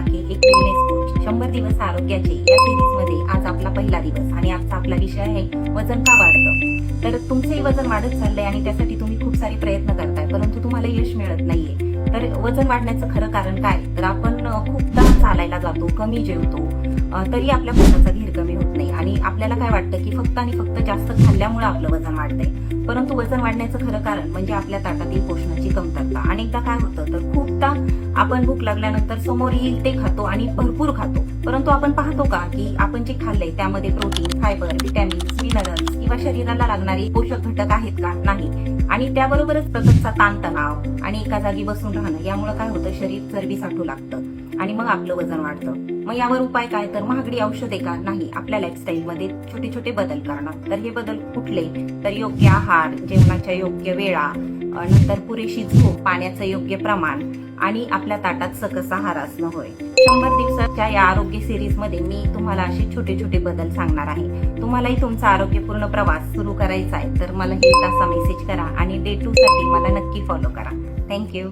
लाखे एक wellness coach 100 दिवस आरोग्याचे या सिरीजमध्ये आज आपला पहिला दिवस आणि आजचा आपला विषय आहे वजन का वाढतं. तर तुमचंही वजन वाढत चाललंय आणि त्यासाठी तुम्ही खूप सारे प्रयत्न करताय परंतु तुम्हाला यश मिळत नाहीये. तर वजन वाढण्याचं खरं कारण काय, तर आपण खूपदा चालायला जातो, कमी जेवतो, तरी आपल्या पोटाचा घेर कमी होत नाही आणि आपल्याला काय वाटतं की फक्त आणि फक्त जास्त खाल्ल्यामुळे आपलं वजन वाढतंय. परंतु वजन वाढण्याचं खरं कारण म्हणजे आपल्या ताटातील पोषणाची कमतरता. अनेकदा काय होतं तर खूपदा आपण भूक लागल्यानंतर समोर येईल ते खातो आणि भरपूर खातो, परंतु आपण पाहतो का की आपण जे खाल्लंय त्यामध्ये प्रोटीन, फायबर, विटॅमिन्स, मिनरल्स किंवा शरीराला लागणारे पोषक घटक आहेत का, नाही. आणि त्याबरोबरच सततचा ताणतणाव आणि एका जागी बसून राहणं यामुळे काय होतं, शरीर चरबी साठू लागतं आणि मग आपलं वजन वाढतं. मग यावर उपाय काय, तर महागडी औषधे का, नाही. आपल्या लाईफस्टाईल मध्ये छोटे छोटे बदल करणं. तर हे बदल कुठले, तर योग्य आहार, जेवणाच्या योग्य वेळा, नंतर पुरेशी झोप, पाण्याचं योग्य प्रमाण आणि आपल्या ताटात सकस आहार असणं होय. 100 दिवसाच्या या आरोग्य सिरीज मध्ये मी तुम्हाला असे छोटे छोटे बदल सांगणार आहे. तुम्हालाही तुमचा आरोग्यपूर्ण प्रवास सुरू करायचा आहे तर मला एक असा मेसेज करा आणि डे 2 साठी मला नक्की फॉलो करा. थँक्यू.